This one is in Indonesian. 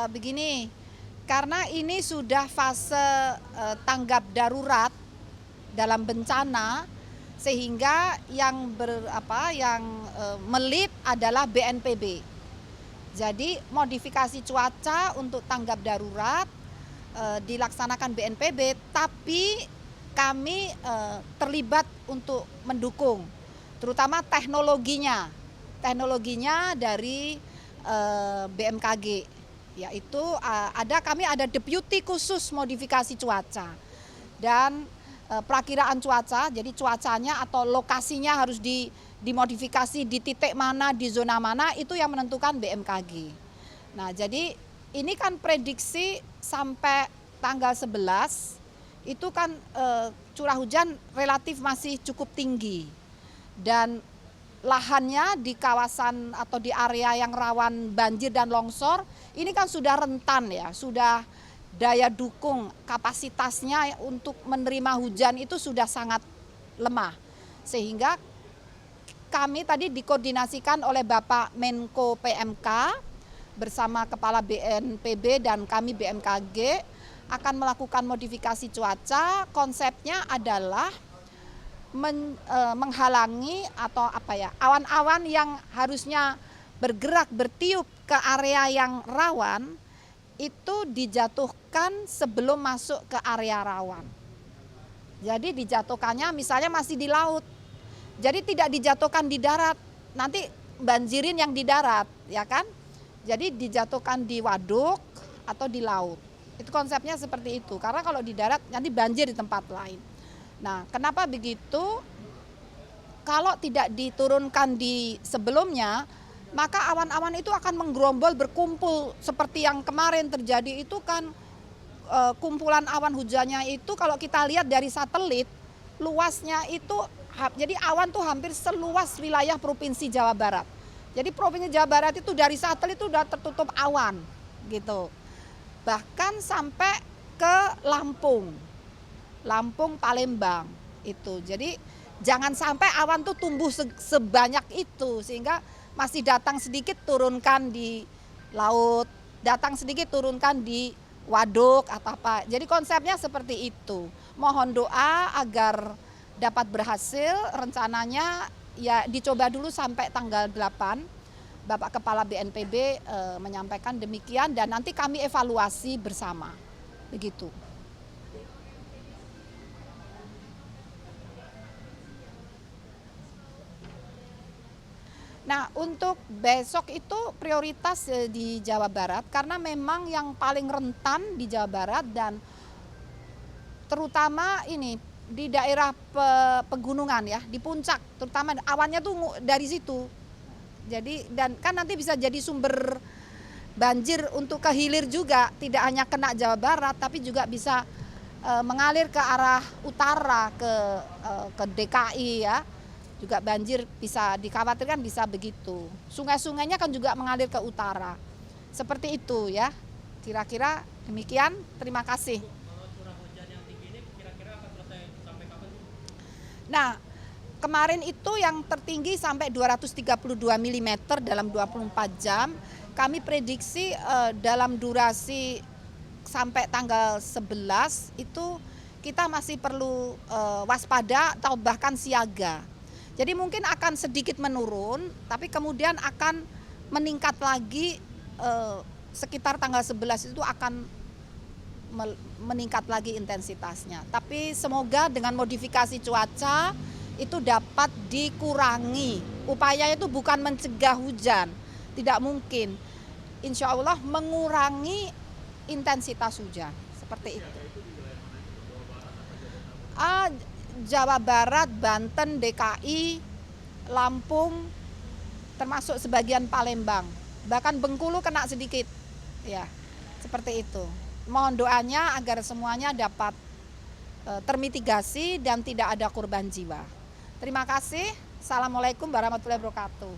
Begini, karena ini sudah fase tanggap darurat dalam bencana, sehingga yang melit adalah BNPB. Jadi modifikasi cuaca untuk tanggap darurat dilaksanakan BNPB, tapi kami terlibat untuk mendukung, terutama teknologinya dari BMKG, yaitu kami ada deputi khusus modifikasi cuaca dan perakiraan cuaca. Jadi cuacanya atau lokasinya harus dimodifikasi di titik mana, di zona mana, itu yang menentukan BMKG. Nah, jadi ini kan prediksi sampai tanggal 11 itu kan curah hujan relatif masih cukup tinggi, dan lahannya di kawasan atau di area yang rawan banjir dan longsor ini kan sudah rentan ya, sudah daya dukung kapasitasnya untuk menerima hujan itu sudah sangat lemah, sehingga kami tadi dikoordinasikan oleh Bapak Menko PMK bersama Kepala BNPB dan kami BMKG akan melakukan modifikasi cuaca. Konsepnya adalah menghalangi atau awan-awan yang harusnya bergerak bertiup ke area yang rawan itu dijatuhkan sebelum masuk ke area rawan. Jadi dijatuhkannya misalnya masih di laut, jadi tidak dijatuhkan di darat, nanti banjirin yang di darat, ya kan? Jadi dijatuhkan di waduk atau di laut. Itu konsepnya seperti itu, karena kalau di darat nanti banjir di tempat lain. Nah, kenapa begitu? Kalau tidak diturunkan di sebelumnya, maka awan-awan itu akan menggerombol berkumpul seperti yang kemarin terjadi itu kan, kumpulan awan hujannya itu kalau kita lihat dari satelit, luasnya itu, jadi awan tuh hampir seluas wilayah Provinsi Jawa Barat. Jadi Provinsi Jawa Barat itu dari satelit itu udah tertutup awan gitu. Bahkan sampai ke Lampung, Palembang itu. Jadi jangan sampai awan tuh tumbuh sebanyak itu, sehingga masih datang sedikit turunkan di laut, datang sedikit turunkan di waduk atau apa. Jadi konsepnya seperti itu. Mohon doa agar dapat berhasil. Rencananya ya dicoba dulu sampai tanggal 8. Bapak Kepala BNPB menyampaikan demikian, dan nanti kami evaluasi bersama. Begitu. Nah, untuk besok itu prioritas di Jawa Barat, karena memang yang paling rentan di Jawa Barat, dan terutama ini di daerah pegunungan ya, di puncak, terutama awannya tuh dari situ. Jadi, dan kan nanti bisa jadi sumber banjir untuk ke hilir juga, tidak hanya kena Jawa Barat, tapi juga bisa mengalir ke arah utara, ke DKI ya. Juga banjir bisa dikhawatirkan bisa begitu. Sungai-sungainya kan juga mengalir ke utara. Seperti itu ya. Kira-kira demikian. Terima kasih. Curah hujan yang tinggi ini kira-kira akan selesai sampai kapan? Nah, kemarin itu yang tertinggi sampai 232 mm dalam 24 jam. Kami prediksi dalam durasi sampai tanggal 11 itu kita masih perlu waspada atau bahkan siaga. Jadi mungkin akan sedikit menurun, tapi kemudian akan meningkat lagi sekitar tanggal 11 itu akan meningkat lagi intensitasnya. Tapi semoga dengan modifikasi cuaca itu dapat dikurangi. Upayanya itu bukan mencegah hujan, tidak mungkin. Insya Allah mengurangi intensitas hujan, seperti itu. Jawa Barat, Banten, DKI, Lampung, termasuk sebagian Palembang, bahkan Bengkulu kena sedikit, ya seperti itu. Mohon doanya agar semuanya dapat termitigasi dan tidak ada korban jiwa. Terima kasih. Assalamualaikum warahmatullahi wabarakatuh.